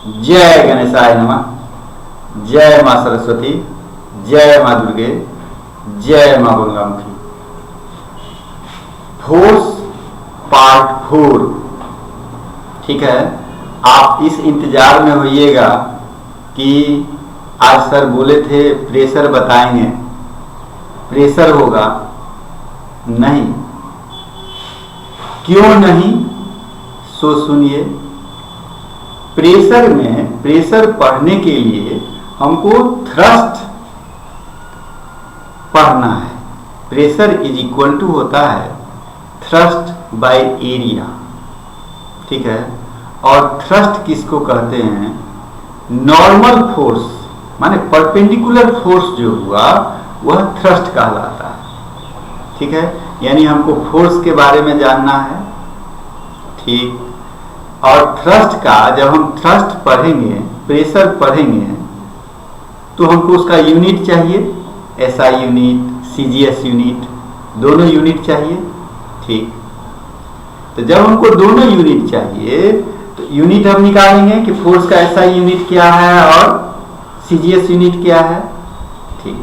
जय गणेशाय नमः, जय माँ सरस्वती, जय माँ दुर्गे, जय माँ गंगामुखी। Force part 4। ठीक है, आप इस इंतजार में होइएगा कि आज सर बोले थे प्रेशर बताएंगे, प्रेशर होगा। नहीं, क्यों नहीं, सो सुनिए। प्रेशर में, प्रेशर पढ़ने के लिए हमको थ्रस्ट पढ़ना है। प्रेशर इज इक्वल टू होता है थ्रस्ट बाय एरिया। ठीक है, और थ्रस्ट किसको कहते हैं? नॉर्मल फोर्स माने परपेंडिकुलर फोर्स जो हुआ वह थ्रस्ट कहलाता है। ठीक है, यानी हमको फोर्स के बारे में जानना है। ठीक, और थ्रस्ट का जब हम थ्रस्ट पढ़ेंगे, प्रेशर पढ़ेंगे, तो हमको उसका यूनिट चाहिए, एसआई यूनिट, सीजीएस यूनिट, दोनों यूनिट चाहिए। ठीक, तो जब हमको दोनों यूनिट चाहिए तो यूनिट हम निकालेंगे कि फोर्स का एसआई यूनिट क्या है और सीजीएस यूनिट क्या है। ठीक,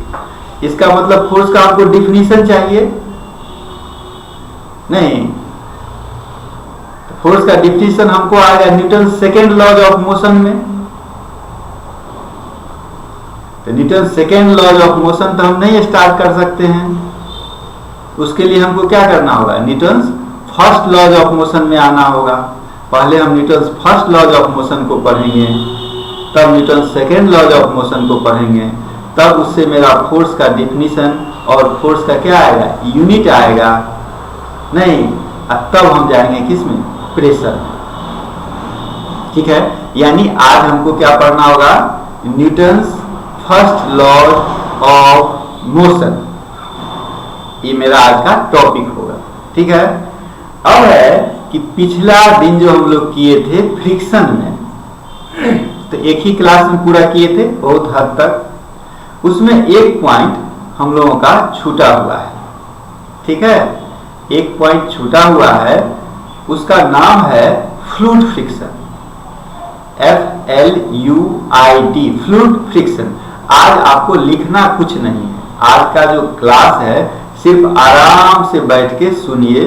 इसका मतलब फोर्स का आपको डिफिनीशन चाहिए। नहीं, फोर्स का डिफिनीशन हमको आएगा Newton second laws of motion में। तो Newton second laws of motion तो हम नहीं स्टार्ट कर सकते हैं, उसके लिए हमको क्या करना होगा? Newton first laws of motion में आना होगा। पहले हम Newton first laws of motion को पढ़ेंगे, तब Newton second laws of motion को पढ़ेंगे, तब उससे मेरा फोर्स का डिफिनीशन और फोर्स का क्या आएगा? यूनिट आएगा। नहीं, तब हम जाएंगे किसमें? प्रेशर। ठीक है, यानी आज हमको क्या पढ़ना होगा? Newton's first law of motion. ये मेरा आज का टॉपिक होगा। ठीक है, अब है कि पिछला दिन जो हम लोग किए थे फ्रिक्शन में, तो एक ही क्लास में पूरा किए थे बहुत हद तक। उसमें एक पॉइंट हम लोगों का छूटा हुआ है। ठीक है, एक पॉइंट छूटा हुआ है, उसका नाम है fluid friction. FLUID, fluid friction. आज आपको लिखना कुछ नहीं है। आज का जो क्लास है सिर्फ आराम से बैठ के सुनिए,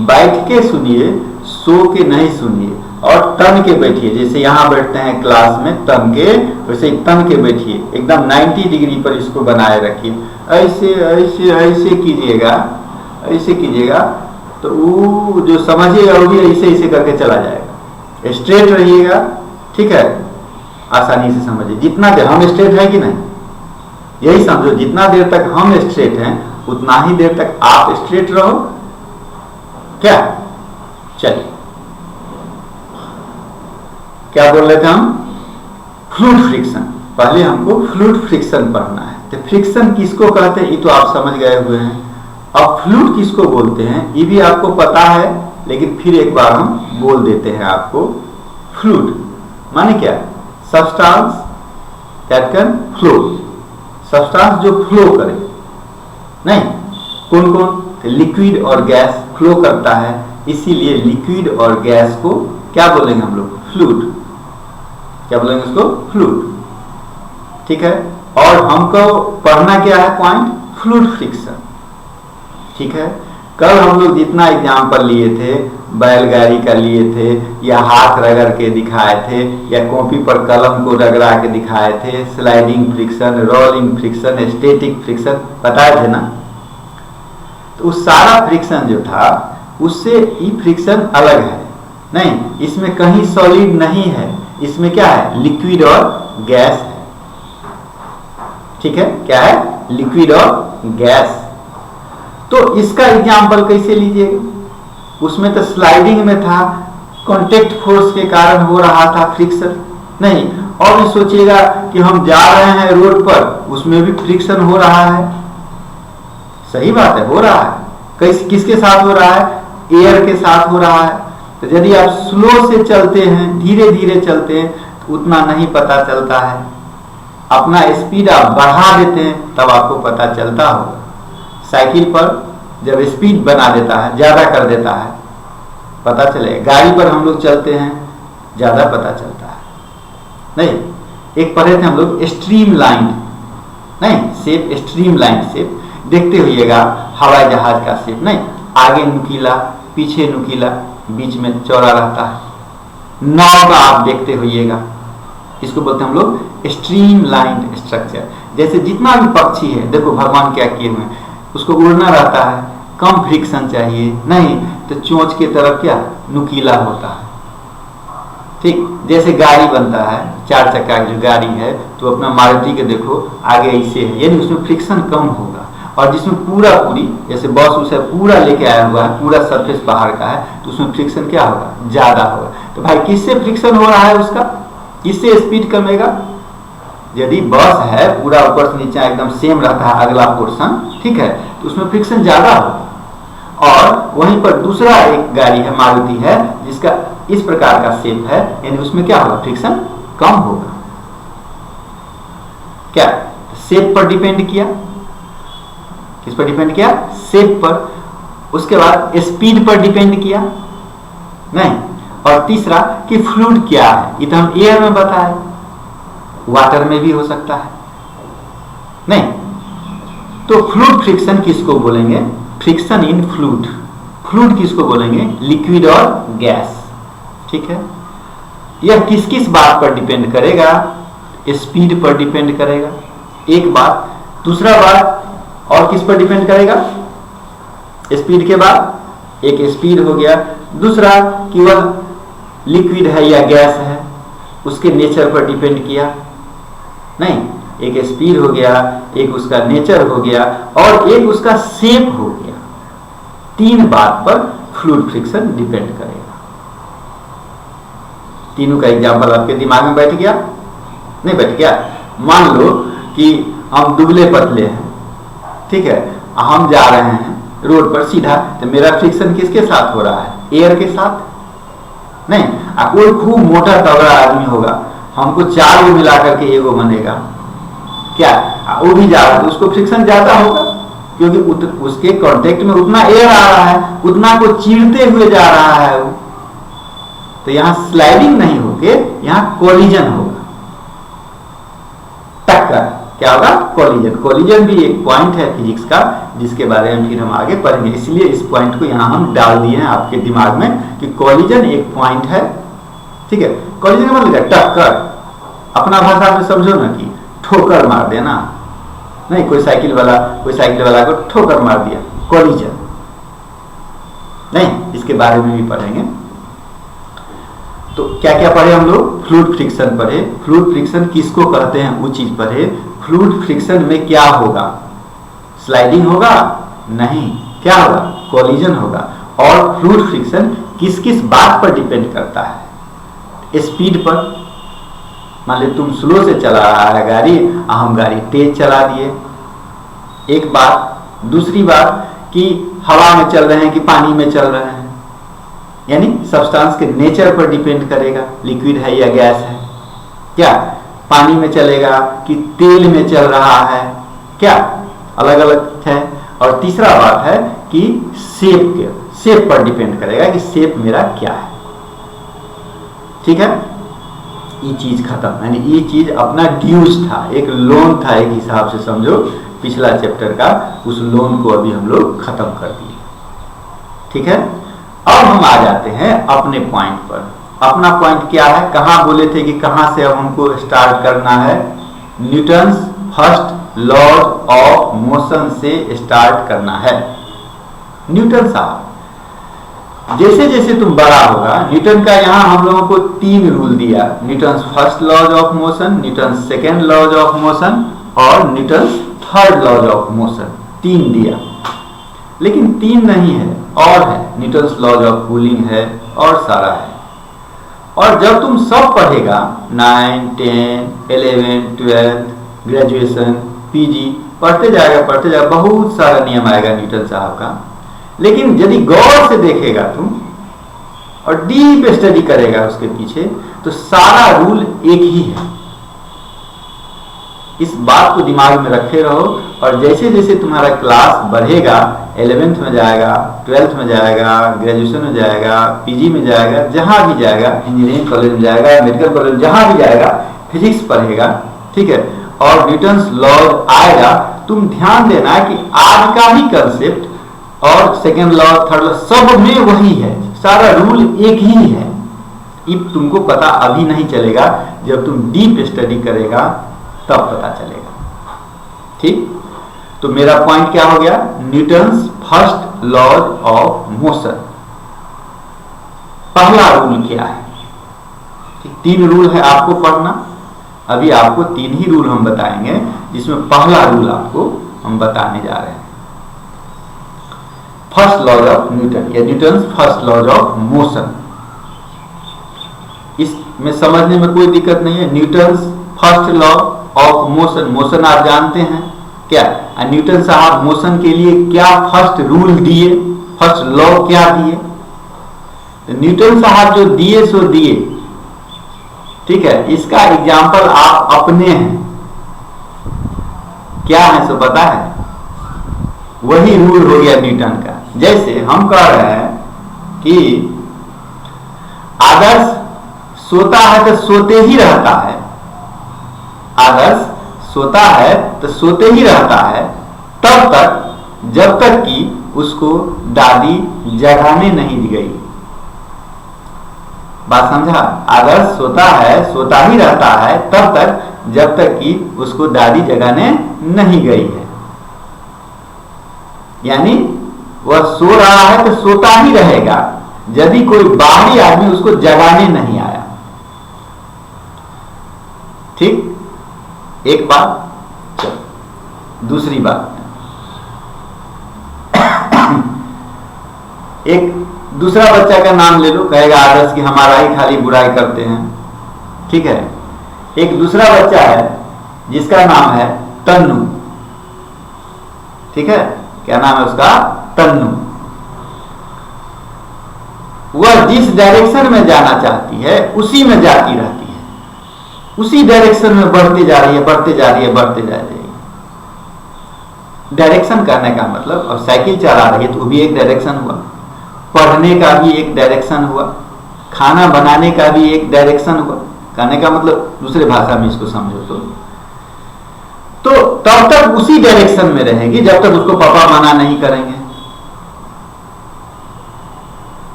बैठ के सुनिए, सो के नहीं सुनिए, और तन के बैठिए। जैसे यहाँ बैठते हैं क्लास में तन के, वैसे तन के बैठिए, एकदम 90 डिग्री पर इसको बनाए रखिए। ऐसे ऐसे ऐसे कीजिएगा, ऐसे कीजिएगा तो वो जो समझिएगा वो भी ऐसे ऐसे करके चला जाएगा। स्ट्रेट रहिएगा। ठीक है, आसानी से समझिए। जितना देर हम स्ट्रेट है कि नहीं, यही समझो, जितना देर तक हम स्ट्रेट हैं उतना ही देर तक आप स्ट्रेट रहो। क्या? चलिए, क्या बोल रहे थे हम? Fluid friction. पहले हमको फ्लूइड फ्रिक्शन पढ़ना है। तो फ्रिक्शन किसको कहते हैं ये तो आप समझ गए हुए हैं। अब फ्लूइड किसको बोलते हैं ये भी आपको पता है, लेकिन फिर एक बार हम बोल देते हैं आपको। फ्लूइड माने क्या? Substance that can flow, substance जो फ्लो करे। नहीं, कौन कौन? लिक्विड और गैस फ्लो करता है, इसीलिए लिक्विड और गैस को क्या बोलेंगे हम लोग? फ्लूइड। क्या बोलेंगे उसको? फ्लूइड। ठीक है, और हमको पढ़ना क्या है? Point fluid friction. ठीक है, कल हम लोग जितना एग्जाम्पल लिए थे, बैलगाड़ी का लिए थे, या हाथ रगड़ के दिखाए थे, या कॉपी पर कलम को रगड़ा के दिखाए थे, sliding friction, rolling friction, static friction बताए थे ना। तो उस सारा फ्रिक्शन जो था उससे ये फ्रिक्शन अलग है। नहीं, इसमें कहीं सॉलिड नहीं है, इसमें क्या है? लिक्विड और गैस है। ठीक है, क्या है? लिक्विड और गैस। तो इसका एग्जाम्पल कैसे लीजिएगा? उसमें तो स्लाइडिंग में था, कांटेक्ट फोर्स के कारण हो रहा था फ्रिक्शन। नहीं, और भी सोचिएगा कि हम जा रहे हैं रोड पर, उसमें भी फ्रिक्शन हो रहा है। सही बात है, हो रहा है। किसके साथ हो रहा है? एयर के साथ हो रहा है। तो यदि आप स्लो से चलते हैं, धीरे धीरे चलते हैं, तो उतना नहीं पता चलता है। अपना स्पीड आप बढ़ा देते हैं तब आपको पता चलता होगा। साइकिल पर जब स्पीड बना देता है, ज्यादा कर देता है, पता चलेगा। गाड़ी पर हम लोग चलते हैं, ज्यादा पता चलता है। नहीं, एक पढ़े थे हम लोग स्ट्रीम लाइन, नहीं शेप, स्ट्रीम लाइन शेप देखते होइएगा, हवाई जहाज का शेप, नहीं आगे नुकीला, पीछे नुकीला, बीच में चौड़ा रहता है। नाव का आप देखते होइएगा, इसको बोलते हैं हम लोग स्ट्रीम लाइन स्ट्रक्चर। जैसे जितना भी पक्षी है, देखो भगवान क्या किए हुए हैं, उसको उड़ना रहता है, कम फ्रिक्शन चाहिए, नहीं तो चोंच के तरफ क्या नुकीला होता है। ठीक, जैसे गाड़ी बनता है, 4 चक्का की जो गाड़ी है, तो अपना मारुति के देखो आगे ऐसे है, यानी उसमें फ्रिक्शन कम होगा। और जिसमें पूरा पूरी जैसे बस उसे पूरा लेके आया हुआ है, पूरा सरफेस बाहर का है, तो उसमें फ्रिक्शन क्या होगा, ज्यादा होगा। तो भाई किससे फ्रिक्शन हो रहा है उसका, किससे स्पीड कमेगा? यदि बस है पूरा ऊपर से नीचे एकदम सेम रहता है अगला पोर्शन, ठीक है, तो उसमें फ्रिक्शन ज्यादा होगा। और वहीं पर दूसरा एक गाड़ी है, मारुति है, जिसका इस प्रकार का शेप है, यानी उसमें क्या होगा, फ्रिक्शन कम होगा। क्या शेप पर डिपेंड किया, किस पर डिपेंड किया, शेप पर। उसके बाद स्पीड पर डिपेंड किया, नहीं। और तीसरा कि फ्लूइड क्या है, ये तो हम एयर में बताए, वाटर में भी हो सकता है, नहीं। तो फ्लूइड फ्रिक्शन किसको बोलेंगे, फ्रिक्शन इन फ्लूइड। फ्लूइड किसको बोलेंगे, लिक्विड और गैस, ठीक है। यह किस किस बात पर डिपेंड करेगा, स्पीड पर डिपेंड करेगा, एक बात। दूसरा बात और किस पर डिपेंड करेगा, स्पीड के बाद एक स्पीड हो गया, दूसरा कि वह लिक्विड है या गैस है, उसके नेचर पर डिपेंड किया, नहीं। एक स्पीड हो गया, एक उसका नेचर हो गया, और एक उसका शेप हो गया। 3 बात पर फ्लूइड फ्रिक्शन डिपेंड करेगा। तीनों का एग्जाम्पल आपके दिमाग में बैठ गया, नहीं बैठ गया? मान लो कि हम दुबले पतले हैं, ठीक है, हम जा रहे हैं रोड पर सीधा, तो मेरा फ्रिक्शन किसके साथ हो रहा है, एयर के साथ, नहीं। कोई खूब मोटा तगड़ा आदमी होगा, हमको 4 को मिला करके एगो बनेगा, क्या वो भी जा रहा है, तो उसको फ्रिक्शन ज्यादा होगा, क्योंकि उसके कांटेक्ट में उतना एयर आ रहा है, उतना को चीरते हुए जा रहा है वो। तो यहां स्लाइडिंग नहीं होके यहां कोलिजन होगा, टक्कर, क्या होगा, कोलिजन। कोलिजन भी एक पॉइंट है फिजिक्स का, जिसके बारे में फिर हम आगे पढ़ेंगे, इसलिए इस पॉइंट को यहां हम डाल दिए हैं आपके दिमाग में कि कोलिजन एक पॉइंट है, ठीक है। कोलिजन का मतलब टक्कर, अपना भाषा में समझो ना कि ठोकर मार देना, नहीं कोई साइकिल वाला को ठोकर मार दिया, कोलिजन, नहीं। इसके बारे में भी पढ़ेंगे। तो क्या क्या पढ़े हम लोग, फ्लूइड फ्रिक्शन पढ़े, फ्लूइड फ्रिक्शन किसको कहते हैं वो चीज पढ़े। फ्लूइड फ्रिक्शन में क्या होगा, स्लाइडिंग होगा, नहीं, क्या होगा, कोलिजन होगा। और फ्लूइड फ्रिक्शन किस किस बात पर डिपेंड करता है, स्पीड पर, मान लो तुम स्लो से चला रहा है गाड़ी, हम गाड़ी तेज चला दिए, एक बात। दूसरी बात कि हवा में चल रहे हैं कि पानी में चल रहे हैं, यानी सब्सटेंस के नेचर पर डिपेंड करेगा, लिक्विड है या गैस है, क्या पानी में चलेगा कि तेल में चल रहा है, क्या अलग अलग है। और तीसरा बात है कि शेप पर डिपेंड करेगा कि शेप मेरा क्या है, ठीक है। ये चीज खत्म, यानी ये चीज अपना ड्यूज था, एक लोन था, एक हिसाब से समझो, पिछला चैप्टर का, उस लोन को अभी हम लोग खत्म कर दिए, ठीक है। अब हम आ जाते हैं अपने पॉइंट पर। अपना पॉइंट क्या है, कहां बोले थे कि कहां से अब हमको स्टार्ट करना है, Newton's first law of motion से स्टार्ट करना है। न्यूटन साहब, जैसे जैसे तुम बड़ा होगा, न्यूटन का यहां हम लोगों को 3 रूल दिया, Newton's first law of motion, Newton's second law of motion और Newton's third law of motion, 3 दिया। लेकिन 3 नहीं है, और है, न्यूटन्स लॉ ऑफ कूलिंग है, और सारा है। और जब तुम सब पढ़ेगा, 9, 10, 11, 12, ग्रेजुएशन, पीजी, पढ़ते जाएगा, बहुत सारा नियम आएगा न्यूटन साहब का। लेकिन यदि गौर से देखेगा तुम और डीप स्टडी करेगा उसके पीछे, तो सारा रूल एक ही है। इस बात को दिमाग में रखे रहो, और जैसे जैसे तुम्हारा क्लास बढ़ेगा, 11th में जाएगा, 12th में जाएगा, ग्रेजुएशन में जाएगा, पीजी में जाएगा, जहां भी जाएगा, इंजीनियरिंग कॉलेज में जाएगा, मेडिकल कॉलेज, जहां भी जाएगा, फिजिक्स पढ़ेगा, ठीक है, और न्यूटन्स लॉज आएगा, तुम ध्यान देना कि आज का ही कंसेप्ट और सेकेंड लॉ, थर्ड लॉ सब में वही है, सारा रूल एक ही है। ये तुमको पता अभी नहीं चलेगा, जब तुम डीप स्टडी करेगा तब पता चलेगा। ठीक, तो मेरा पॉइंट क्या हो गया, Newton's first laws of motion, पहला रूल क्या है। ठीक, 3 रूल है आपको पढ़ना, अभी आपको 3 ही रूल हम बताएंगे, जिसमें पहला रूल आपको हम बताने जा रहे हैं, फर्स्ट लॉज ऑफ न्यूटन या Newton's first laws of motion. इसमें समझने में कोई दिक्कत नहीं है। Newton's first law of motion, motion आप जानते हैं क्या, न्यूटन साहब मोशन के लिए क्या फर्स्ट रूल दिए, फर्स्ट लॉ क्या दिए, तो न्यूटन साहब जो दिए सो दिए, ठीक है। इसका एग्जाम्पल आप अपने हैं, क्या है सो पता है, वही रूल हो गया न्यूटन का। जैसे हम कह रहे हैं कि आदर्श सोता है तो सोते ही रहता है, आदर्श सोता है तो सोते ही रहता है तब तक जब तक कि उसको दादी जगाने नहीं गई। बात समझा, आदर्श सोता है, सोता ही रहता है तब तक जब तक कि उसको दादी जगाने नहीं गई है। यानी वह सो रहा है तो सोता ही रहेगा यदि कोई बाहरी आदमी उसको जगाने नहीं आया। ठीक, एक बात। चलो दूसरी बात, एक दूसरा बच्चा का नाम ले लो, कहेगा आदर्श की हमारा ही खाली बुराई करते हैं, ठीक है। एक दूसरा बच्चा है जिसका नाम है तन्नू, ठीक है, क्या नाम है उसका, तन्नू। वह जिस डायरेक्शन में जाना चाहती है उसी में जाती रहती है, उसी डायरेक्शन में बढ़ती जा रही है, बढ़ते जा रही है, बढ़ते जा रही है। डायरेक्शन करने का मतलब, अब साइकिल चला रही है तो भी एक डायरेक्शन हुआ, पढ़ने का भी एक डायरेक्शन हुआ, खाना बनाने का भी एक डायरेक्शन हुआ। कहने का मतलब दूसरे भाषा में इसको समझो तो तब तक उसी डायरेक्शन में रहेगी जब तक उसको पापा मना नहीं करेंगे,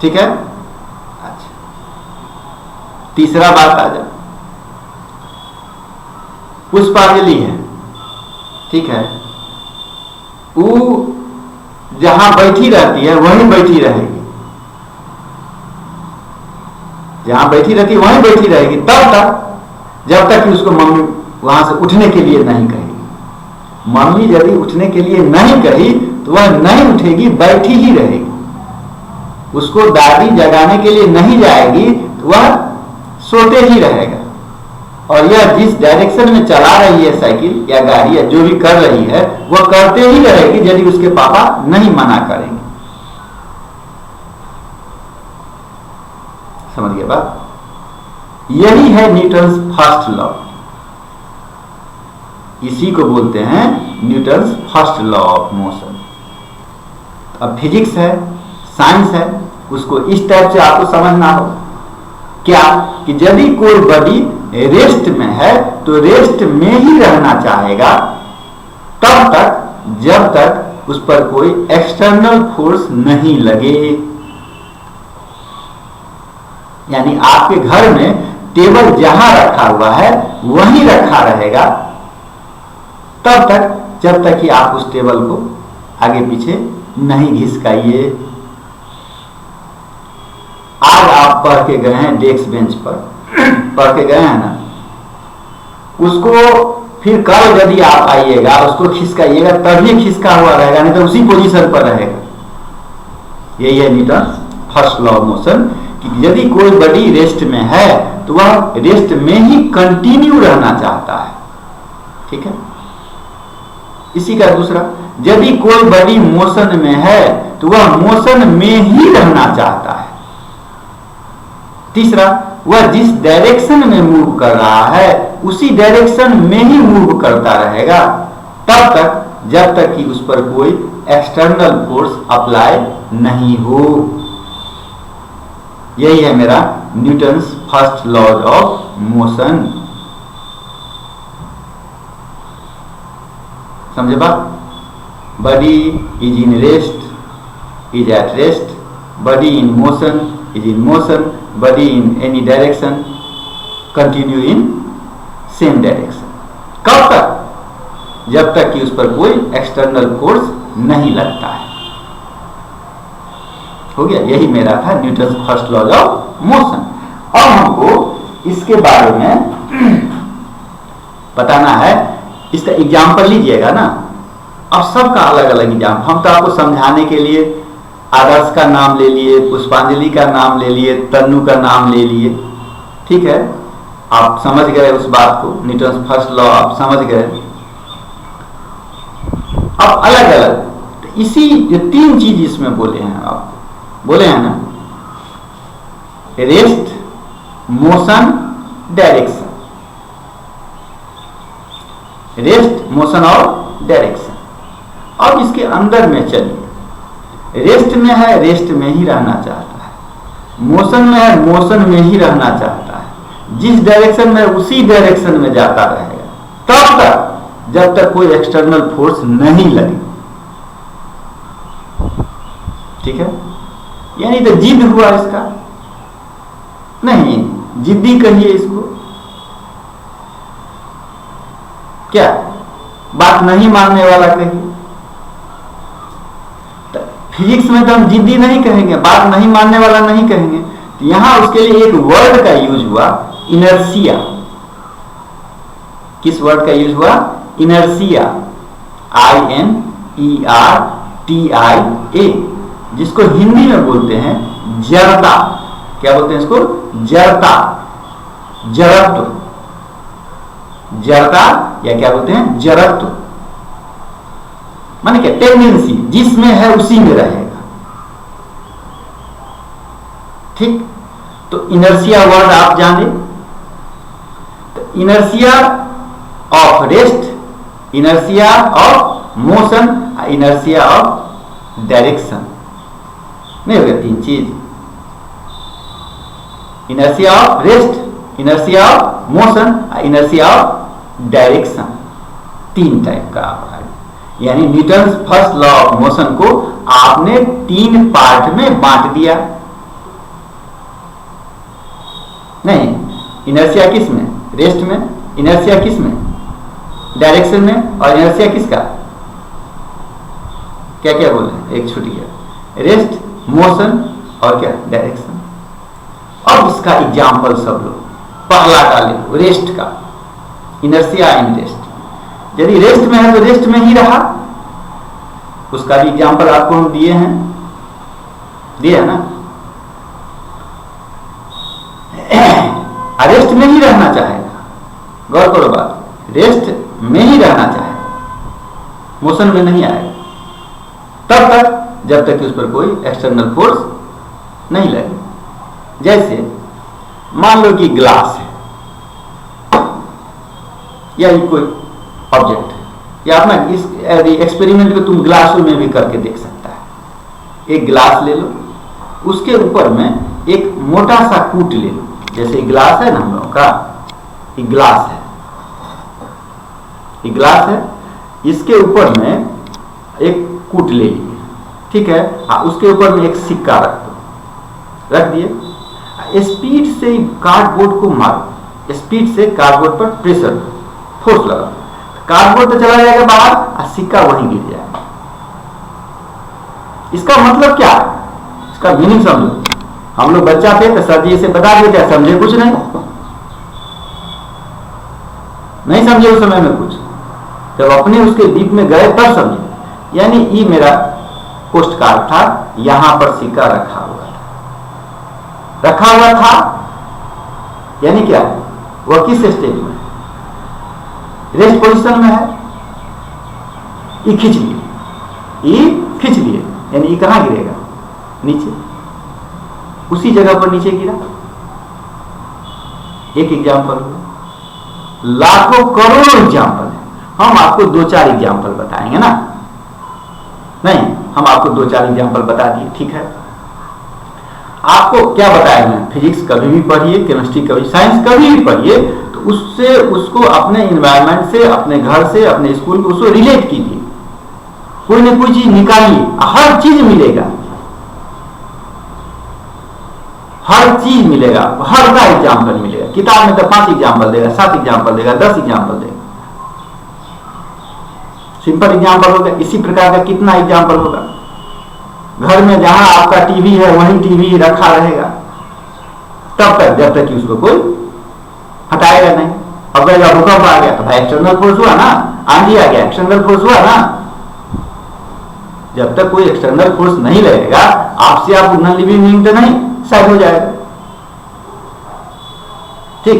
ठीक है। अच्छा, तीसरा बात आ जाए, पुष्पांजलि है, ठीक है, वो जहां बैठी रहती है वहीं बैठी रहेगी, जहां बैठी रहती है वहीं बैठी रहेगी तब तक जब तक कि उसको मम्मी वहां से उठने के लिए नहीं कहेगी। मम्मी यदि उठने के लिए नहीं कही तो वह नहीं उठेगी, बैठी ही रहेगी। उसको दादी जगाने के लिए नहीं जाएगी तो वह सोते ही रहेगा। और यह जिस डायरेक्शन में चला रही है साइकिल या गाड़ी या जो भी कर रही है वह करते ही रहेगी यदि उसके पापा नहीं मना करेंगे। समझ गए बात, यही है न्यूटन्स फर्स्ट लॉ, इसी को बोलते हैं Newton's first law of motion. अब फिजिक्स है, साइंस है, उसको इस टाइप से आपको समझना हो क्या कि यदि कोई बॉडी रेस्ट में है तो रेस्ट में ही रहना चाहेगा तब तक जब तक उस पर कोई एक्सटर्नल फोर्स नहीं लगे। यानी आपके घर में टेबल जहां रखा हुआ है वहीं रखा रहेगा तब तक जब तक कि आप उस टेबल को आगे पीछे नहीं घिसकाइए। आज आप पढ़ के गए हैं डेस्क बेंच पर, पढ़ के गए हैं ना, उसको फिर कल यदि आप आइएगा उसको खिसकाइएगा तभी खिसका हुआ रहेगा, नहीं तो उसी पोजीशन पर रहेगा। यही है Newton first law of motion कि यदि कोई बॉडी रेस्ट में है तो वह रेस्ट में ही कंटिन्यू रहना चाहता है, ठीक है। इसी का दूसरा, यदि कोई बॉडी मोशन में है तो वह मोशन में ही रहना चाहता है। तीसरा, वह जिस डायरेक्शन में मूव कर रहा है उसी डायरेक्शन में ही मूव करता रहेगा तब तक जब तक कि उस पर कोई एक्सटर्नल फोर्स अप्लाई नहीं हो। यही है मेरा Newton's first law of motion. समझे बात? Body is in rest, is at rest, body in motion, is in motion, body in any direction, continue in same direction. कब तक? जब तक कि उस पर कोई एक्सटर्नल फोर्स नहीं लगता है। हो गया, यही मेरा था Newton first law of motion. अब हमको इसके बारे में बताना है, इसका एग्जाम्पल लीजिएगा ना। अब सबका अलग अलग एग्जाम्पल, हम तो आपको समझाने के लिए आदर्श का नाम ले लिए, पुष्पांजलि का नाम ले लिए, तन्नू का नाम ले लिए, ठीक है, आप समझ गए उस बात को, न्यूटन फर्स्ट लॉ आप समझ गए। अब अलग अलग इसी जो 3 चीज इसमें बोले हैं, आप बोले हैं ना, rest, motion, direction. Rest, motion और डायरेक्शन। अब इसके अंदर में चलिए, रेस्ट में है, रेस्ट में ही रहना चाहता है, मोशन में है, मोशन में ही रहना चाहता है, जिस डायरेक्शन में उसी डायरेक्शन में जाता रहेगा तब तक जब तक कोई एक्सटर्नल फोर्स नहीं लगे, ठीक है। यानी तो जिद हुआ इसका, नहीं जिद्दी कहिए इसको, क्या बात नहीं मानने वाला कहिए। तो फिजिक्स में तो हम जिद्दी नहीं कहेंगे, बात नहीं मानने वाला नहीं कहेंगे। तो यहां उसके लिए एक वर्ड का यूज हुआ, इनर्शिया। किस वर्ड का यूज हुआ? इनर्शिया, INERTIA, जिसको हिंदी में बोलते हैं जड़ता। क्या बोलते हैं इसको? जड़ता, जड़त्व, जड़ता, या क्या बोलते हैं? जड़त्व। माने क्या? टेंडेंसी, जिसमें है उसी में रहेगा, ठीक। तो इनर्शिया वर्ड आप जाने, तो inertia of rest, inertia of motion, inertia of direction. नहीं हो गया 3 चीज, inertia of rest, inertia of motion, inertia of direction. 3 type का है। यानी Newton first law of motion को आपने 3 पार्ट में बांट दिया। नहीं, इनर्शिया किस में? रेस्ट में। इनर्शिया किस में? डायरेक्शन में। और इनर्शिया किसका? क्या क्या बोल रहे हैं? एक छूट गया, रेस्ट, मोशन और क्या? डायरेक्शन। अब इसका एग्जाम्पल सब लोग पहला डाले, रेस्ट का, इनर्शिया इन रेस्ट। यदि रेस्ट में है तो रेस्ट में ही रहा, उसका भी एग्जाम्पल आपको हम दिए हैं, दिया है ना। रेस्ट में ही रहना चाहेगा, गौर करो बात, रेस्ट में ही रहना चाहेगा, मोशन में नहीं आएगा तब तक जब तक कि उस पर कोई एक्सटर्नल फोर्स नहीं लगे। जैसे मान लो कि ग्लास है या कोई ऑब्जेक्ट है, या अपना इस एक्सपेरिमेंट को तुम ग्लासों में भी करके देख सकता है। एक ग्लास ले लो, उसके ऊपर में एक मोटा सा कूट ले लो, जैसे ग्लास है ना हम लोगों का, एक ग्लास है, एक ग्लास है, इसके ऊपर में एक कूट ले लिए, ठीक है। हाँ, उसके ऊपर में एक सिक्का रख दो, रख दिए, स्पीड से कार्डबोर्ड को मारो, स्पीड से कार्डबोर्ड पर प्रेशर फोर्स लगा, कार्डबोर्ड तो चला जाएगा बाहर और सिक्का वहीं गिर जाएगा। इसका मतलब क्या है? इसका मीनिंग समझो। हम लोग बच्चा थे तो सर जी इसे बता दिए, क्या समझे? कुछ नहीं समझे उस समय में कुछ, जब अपने उसके डीप में गए तब समझे। यानी ये मेरा पोस्ट कार्ड था, यहां पर सिक्का रखा हुआ था, यानी क्या? वह किस स्टेज में? रेस्ट पोजीशन में है। ये खींच लिए, यानी ये कहां गिरेगा? नीचे, उसी जगह पर नीचे गिरा। एक एग्जाम्पल, लाखों करोड़ों एग्जाम्पल है, हम आपको 2-4 एग्जाम्पल बताएंगे ना। नहीं, हम आपको 2-4 एग्जाम्पल बता दिए, ठीक है। आपको क्या बताया मैं? फिजिक्स कभी भी पढ़िए, केमिस्ट्री कभी, साइंस कभी भी पढ़िए, तो उससे उसको अपने इन्वायरमेंट से, अपने घर से, अपने स्कूल को उसको रिलेट कीजिए, कोई ना कोई चीज निकालिए, हर चीज मिलेगा, हर चीज मिलेगा, हर का एग्जाम्पल मिलेगा। किताब में तो 5 एग्जाम्पल देगा, 7 एग्जाम्पल देगा, 10 एग्जाम्पल देगा, सिंपल एग्जाम्पल होगा। इसी प्रकार का कितना एग्जाम्पल होगा। घर में जहां आपका टीवी है वहीं टीवी रखा रहेगा तब तक, जब तक कि उसको कोई हटाएगा नहीं। अब अगर भूकंप आ गया तो भाई एक्सटर्नल फोर्स हुआ ना, आंधी आ गया एक्सटर्नल फोर्स हुआ ना। जब तक कोई एक्सटर्नल फोर्स नहीं रहेगा, आपसे आप नॉन लिविंग बीइंग तो नहीं शायद हो जाएगा। ठीक,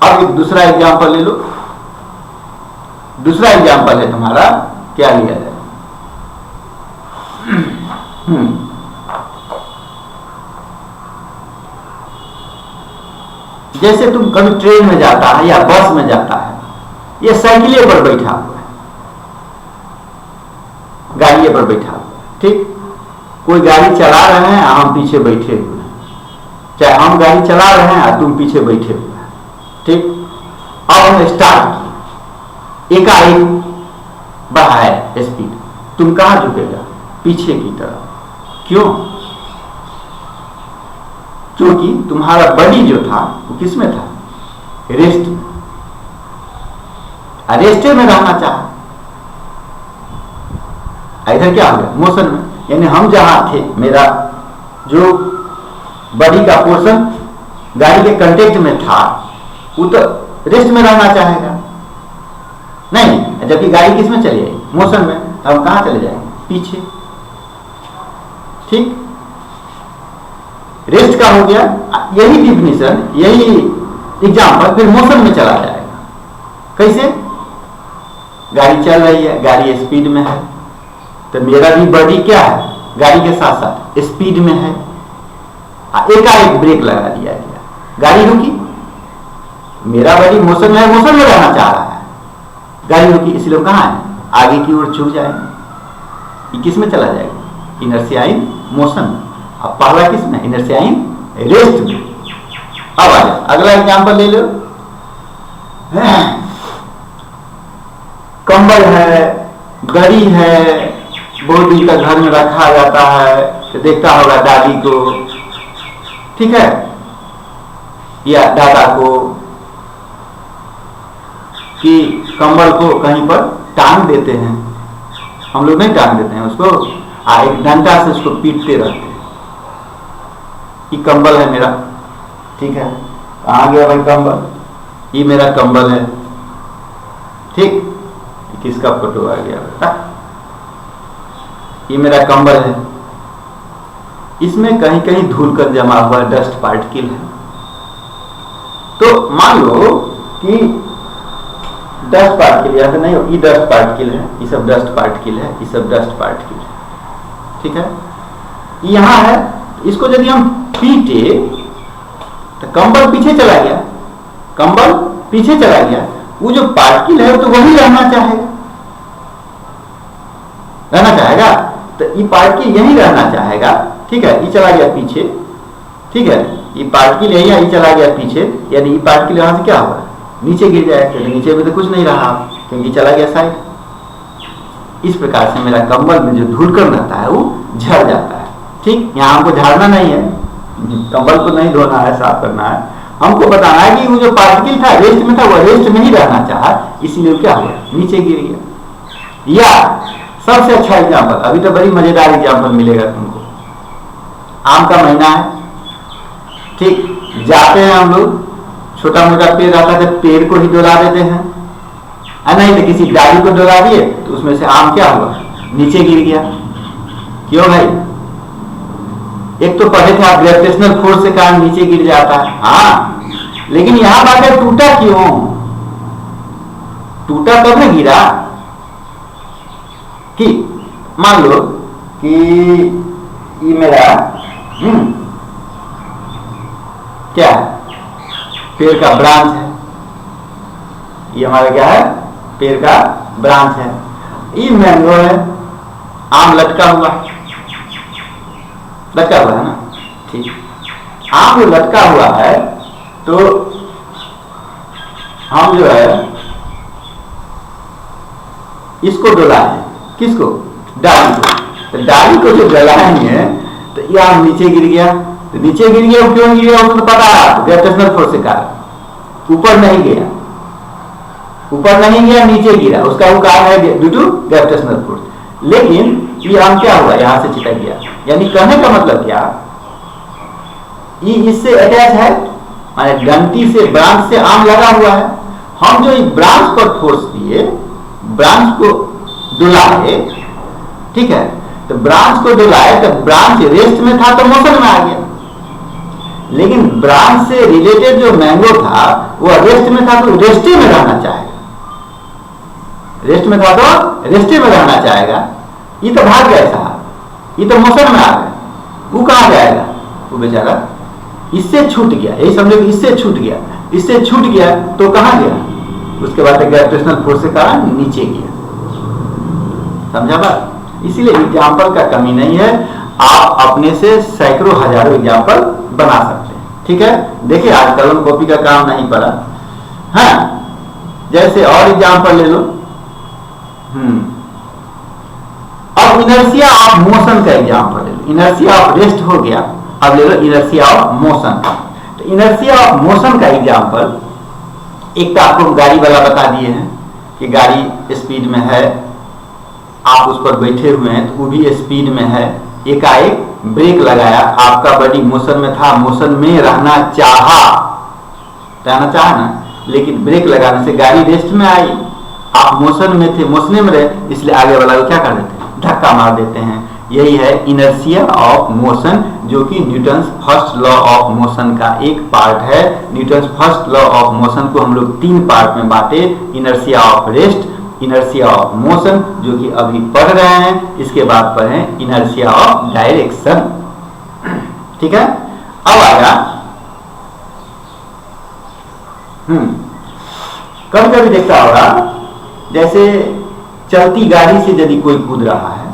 अब एक दूसरा एग्जाम्पल ले लो। दूसरा एग्जाम्पल है तुम्हारा, क्या लिया जाए, जैसे तुम कभी ट्रेन में जाता है या बस में जाता है, या साइकिले पर बैठा हुआ है, गाड़िए पर बैठा हुआ है, ठीक, कोई गाड़ी चला रहे हैं, हम पीछे बैठे हुए हैं, चाहे हम गाड़ी चला रहे हैं और तुम पीछे बैठे हुए हैं, ठीक। अब हम स्टार्ट किए, एकाएक बढ़ाए स्पीड, तुम कहां झुकेगा? पीछे की तरफ। क्यों? क्योंकि तुम्हारा बॉडी जो था वो किस में था? रेस्ट में, रेस्ट में रहना चाहा। इधर क्या हो गया? मोशन में। यानी हम जहां थे, मेरा जो बॉडी का पोर्शन गाड़ी के कांटेक्ट में था, वो तो रेस्ट में रहना चाहेगा नहीं, जबकि गाड़ी किस में चली आई? मोशन में। हम कहां चले जाएंगे? पीछे, ठीक। रेस्ट का हो गया, यही डिफिनेशन, यही एग्जाम्पल फिर मोशन में चला जाएगा। कैसे? गाड़ी चल रही है, गाड़ी स्पीड में है, तो मेरा भी बॉडी क्या है? गाड़ी के साथ साथ स्पीड में है। एकाएक ब्रेक लगा दिया गया, गाड़ी रुकी, मेरा बॉडी मोशन में है, मोशन में रहना चाह रहा है, गाड़ी रुकी, इसलिए कहां है? आगे की ओर झुक जाएंगे। ये किस में चला जाएगा? Inertia in motion. अब पहला किस में? इनर्शिया इन रेस्ट में। अब आ जाए अगला एग्जांपल ले लो। कंबल है, गड़ी है, बहुत दिन तक घर में रखा जाता है, तो देखता होगा दादी को, ठीक है, या दादा को, कि कंबल को कहीं पर टांग देते हैं। हम लोग नहीं टांग देते हैं उसको, एक डंडा से उसको पीटते रहते हैं। ये कंबल है मेरा, ठीक है, कहाँ गया भाई कंबल? ये मेरा कंबल है, ठीक। किसका फोटो आ गया बेटा? ये मेरा कंबल है, इसमें कहीं कहीं धूल कर जमा हुआ डस्ट पार्टिकल है। तो मान लो कि डस्ट पार्टिकल, या तो नहीं, ये डस्ट पार्टिकल है, ये सब डस्ट पार्टिकल है, ये सब डस्ट पार्टिकल है, ठीक है। यहां है, इसको यदि हम पीटे तो कंबल पीछे चला गया, कंबल पीछे चला गया, वो जो पार्टिकल है तो वही रहना चाहेगा, रहना चाहेगा, तो ये पार्टिकल यही रहना चाहेगा, ठीक है। ये चला गया पीछे, ठीक है, ये पार्टिकल यही, ये चला गया पीछे, यानी ये पार्टिकल यहां से क्या होगा? नीचे गिर जाएगा, क्योंकि नीचे में तो कुछ नहीं रहा, क्योंकि चला गया साइड। इस प्रकार से मेरा कंबल में जो धूलकण रहता है वो झड़ जाता है, ठीक। यहाँ हमको झाड़ना नहीं है, कंबल को नहीं धोना है, साफ करना है, हमको बताना है कि वो जो पार्टिकल था रेस्ट में था, वो रेस्ट में ही रहना चाहा, इसीलिए क्या हुआ? नीचे गिर गया। या सबसे अच्छा एग्जाम्पल, अभी तो बड़ी मजेदार एग्जाम्पल मिलेगा तुमको। आम का महीना है, ठीक, जाते हैं हम लोग, छोटा मोटा पेड़ आता है तो पेड़ को ही डोला देते हैं, नहीं तो किसी डाली को डोला दिए तो उसमें से आम क्या हुआ? नीचे गिर गया। क्यों भाई? एक तो पढ़े थे आप, ग्रेविटेशनल फोर्स से कारण नीचे गिर जाता है, हाँ, लेकिन यहां बात है टूटा क्यों? टूटा तब न गिरा कि मान लो कि ये मेरा क्या है? पेड़ का ब्रांच है, ये हमारा क्या है? पेड़ का ब्रांच है। ये मैंगो है, आम लटका हुआ है, लटका हुआ है ना, ठीक। आम जो लटका हुआ है तो इसको डोलाए, किसको, डाली को। तो डाली को जो डलाएंगे तो यह नीचे गिर गया, तो नीचे गिर गया, क्यों गिर गया उसको पता है, ग्रेविटेशनल फोर्स के कारण। ऊपर नहीं गया, ऊपर नहीं गया, नीचे गिरा, उसका वो कारण है ड्यू टू ग्रेविटेशनल फोर्स। लेकिन ये आम क्या हुआ, यहां से चिटक गया। यानी कहने का मतलब क्या, ये इससे अटैच है, माने डंटी से, ब्रांच से आम लगा हुआ है। हम जो ब्रांच पर फोर्स दिए, ब्रांच को डुलाए, ठीक है, तो ब्रांच को डुलाए तो ब्रांच रेस्ट में था तो मोशन में आ गया। लेकिन ब्रांच से रिलेटेड जो मैंगो था वो रेस्ट में था तो रेस्टे में रहना चाहेगा, रेस्ट में था तो रेस्टे में रहना चाहेगा। ये तो भाग गया साहब, ये तो मोशन में आ गया, वो कहां जाएगा, वो बेचारा इससे छूट गया। यही समझो कि इससे छूट गया, इससे छूट गया तो कहां गया, उसके बाद ग्रेविटेशनल फोर्स के कारण नीचे गया। समझा बात? इसीलिए एग्जाम्पल का कमी नहीं है, आप अपने से सैकड़ों हजारों एग्जाम्पल बना सकते हैं। ठीक है, देखिए आज कलम कॉपी का काम नहीं पड़ा। हाँ, जैसे और एग्जाम्पल ले लो। अब इनर्शिया ऑफ मोशन का एग्जाम्पल ले लो। इनर्शिया ऑफ रेस्ट हो गया, अब ले लो इनर्शिया ऑफ मोशन। तो इनर्शिया ऑफ मोशन का एग्जाम्पल, एक तो आपको गाड़ी वाला बता दिए हैं कि गाड़ी स्पीड में है, आप उस पर बैठे हुए हैं तो वो भी स्पीड में है, एकाएक ब्रेक लगाया, आपका बॉडी मोशन में था, मोशन में रहना चाहा ना, लेकिन ब्रेक लगाने से गाड़ी रेस्ट में आई, आप मोशन में थे, मोशन में रहे, इसलिए आगे वाला को क्या कर देते हैं, धक्का मार देते हैं। यही है इनर्शिया ऑफ मोशन, जो कि Newton's first law of motion का एक पार्ट है। Newton's first law of motion को हम लोग 3 पार्ट में बांटे, inertia of rest, inertia of motion जो कि अभी पढ़ रहे हैं, इसके बाद पढ़ें इनर्शिया ऑफ डायरेक्शन। ठीक है, अब आएगा कभी कभी देखता होगा, जैसे चलती गाड़ी से यदि कोई कूद रहा है,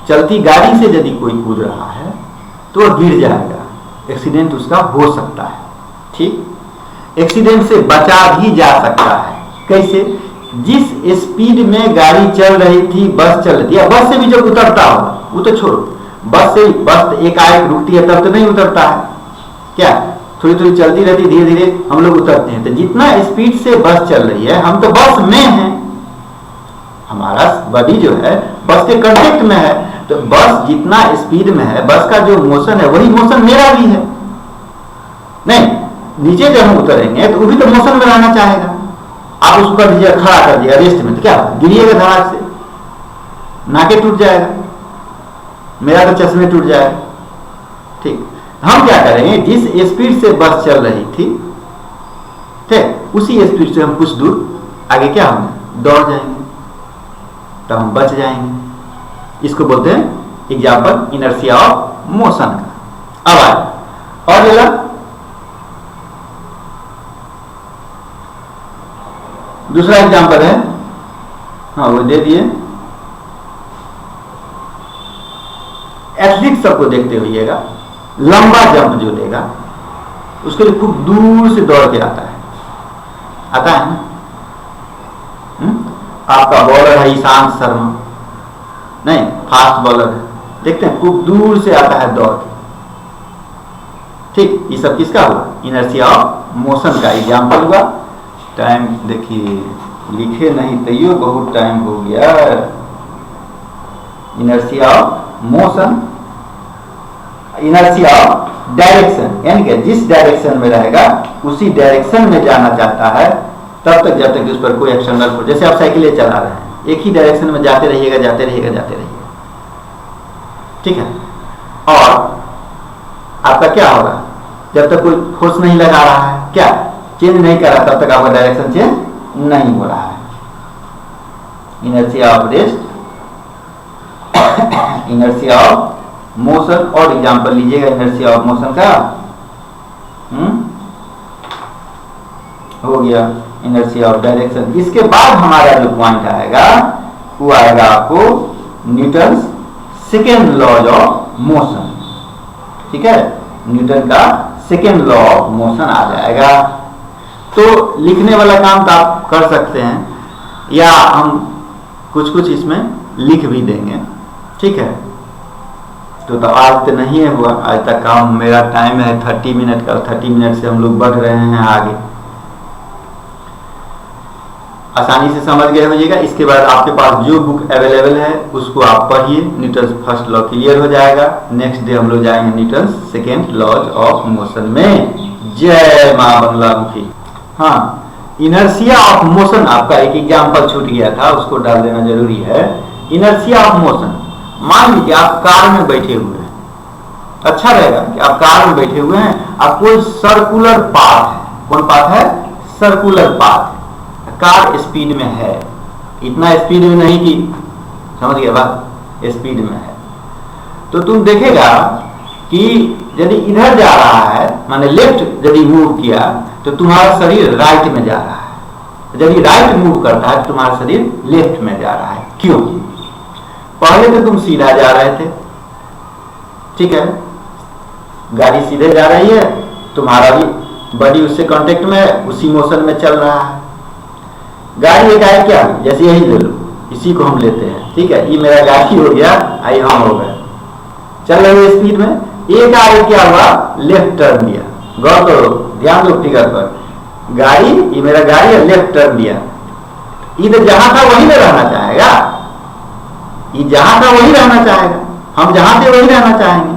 चलती गाड़ी से यदि कोई कूद रहा है तो वह गिर जाएगा, एक्सीडेंट उसका हो सकता है। ठीक, एक्सीडेंट से बचा भी जा सकता है। कैसे? जिस स्पीड में गाड़ी चल रही थी, बस चल रही थी, या बस से भी जब उतरता होगा, वो तो छोड़ो, बस से बस एकाएक रुकती है तब तो नहीं उतरता है, क्या थोड़ी थोड़ी चलती रहती, धीरे धीरे हम लोग उतरते हैं। तो जितना स्पीड से बस चल रही है, हम तो बस में हैं, हमारा बॉडी जो है बस के कांटेक्ट में है, तो बस जितना स्पीड में है, बस का जो मोशन है वही मोशन मेरा भी है। नहीं, नीचे जब हम उतरेंगे तो वो भी तो मोशन में रहना चाहेगा। आप उसको कर दीजिए, खड़ा कर दिया रेस्ट में, तो क्या गिरिएगा धड़ाक से, नाके टूट जाएगा, मेरा तो चश्मे टूट जाएगा। ठीक, हम क्या करेंगे, जिस स्पीड से बस चल रही थी, ठीक, उसी स्पीड से हम कुछ दूर आगे क्या होंगे, दौड़ जाएंगे, तब हम बच जाएंगे। इसको बोलते हैं एग्जाम्पल इनर्शिया ऑफ मोशन का। अब आए और लेला दूसरा एग्जाम्पल है, हाँ वो दे दिए। एथलीट सबको देखते हुइएगा, लंबा जंप जो लेगा उसके लिए खूब दूर से दौड़ के आता है ना। आपका बॉलर है ईशांत शर्मा, नहीं फास्ट बॉलर है, देखते हैं खूब दूर से आता है दौड़ के। ठीक, ये सब किसका हुआ, इनर्शिया ऑफ मोशन का एग्जाम्पल हुआ। टाइम देखिए लिखे नहीं तैयो बहुत टाइम हो गया। Inertia of motion, inertia of direction, यानी कि जिस डायरेक्शन में रहेगा उसी डायरेक्शन में जाना चाहता है तब तक जब तक उस पर कोई एक्सटर्नल फोर्स, जैसे आप साइकिल चला रहे हैं, एक ही डायरेक्शन में जाते रहिएगा, जाते रहिएगा, जाते रहिएगा। ठीक है, और आपका क्या होगा, जब तक कोई फोर्स नहीं लगा रहा है, क्या चेंज नहीं कर रहा, तब तक आपका डायरेक्शन चेंज नहीं हो रहा है। Inertia of rest, inertia of motion, और एग्जांपल लीजिएगा इनर्शिया ऑफ मोशन का। हो गया इनर्शिया ऑफ डायरेक्शन। इसके बाद हमारा जो पॉइंट आएगा वो आएगा आपको Newton's second law of motion. ठीक है, न्यूटन का सेकेंड लॉ ऑफ मोशन आ जाएगा। तो लिखने वाला काम तो आप कर सकते हैं, या हम कुछ कुछ इसमें लिख भी देंगे, ठीक है। तो आज तो नहीं है हुआ, आज तक काम मेरा टाइम है 30 मिनट का, 30 मिनट से हम लोग बढ़ रहे हैं आगे। आसानी से समझ गए होइएगा। इसके बाद आपके पास जो बुक अवेलेबल है उसको आप पढ़िए। न्यूटन फर्स्ट लॉ क्लियर हो जाएगा। नेक्स्ट डे हम लोग जाएंगे Newton second laws of motion में। जय मां बंगलामुखी। हाँ, इनर्शिया ऑफ मोशन आपका एक एग्जाम्पल छूट गया था, उसको डाल देना जरूरी है। इनर्शिया ऑफ मोशन, मान लीजिए आप कार में बैठे हुए हैं, अच्छा रहेगा कि आप कार में बैठे हुए हैं, आप कोई सर्कुलर पाथ है, कौन पाथ है? Circular path. कार स्पीड में है, इतना स्पीड में नहीं कि, समझ गया बात, स्पीड में है। तो तुम देखेगा कि यदि इधर जा रहा है, माने लेफ्ट यदि मूव किया तो तुम्हारा शरीर राइट में जा रहा है, यदि राइट मूव करता है तो तुम्हारा शरीर लेफ्ट में जा रहा है। क्यों? पहले तो तुम सीधा जा रहे थे, ठीक है, गाड़ी सीधे जा रही है, तुम्हारा भी बॉडी उससे कांटेक्ट में है, उसी मोशन में चल रहा है। गाड़ी एक आए क्या, जैसे यही ले लो, इसी को हम लेते हैं, ठीक है, ये मेरा गाड़ी हो गया, आई हम हो गए, चल रहे हैं स्पीड में। एक आगे क्या हुआ, लेफ्ट टर्न लिया, गौर करो, ध्यान दो फिगर पर, गाड़ी, ये मेरा गाड़ी है, लेफ्ट टर्न लिया, इधर जहां था वहीं में रहना चाहेगा, ये जहां था वहीं रहना चाहेगा, हम जहां थे वहीं रहना चाहेंगे,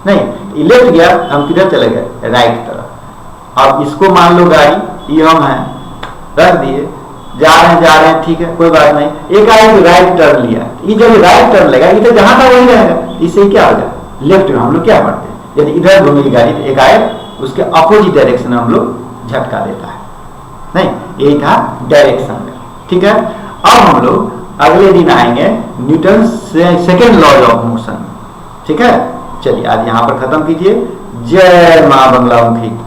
नहीं, लेफ्ट गया, हम किधर चले गए, राइट तरफ। अब इसको मान लो गाड़ी, ये हम हैं, रख दिए, जा रहे हैं, ठीक है, कोई बात नहीं। एक आगे राइट टर्न लिया, ये जब राइट टर्न लेगा, ये तो जहां था वहीं रहेगा, इससे क्या हो जाए, लेफ्ट में हम लोग क्या पढ़ते हैं, यदि इधर घूमेगी गाड़ी तो एक आए उसके अपोजिट डायरेक्शन में हम लोग झटका देता है, नहीं, यही था डायरेक्शन का, ठीक है। अब हम लोग अगले दिन आएंगे Newton second laws of motion, ठीक है। चलिए आज यहाँ पर खत्म कीजिए। जय मां बंगलामुखी।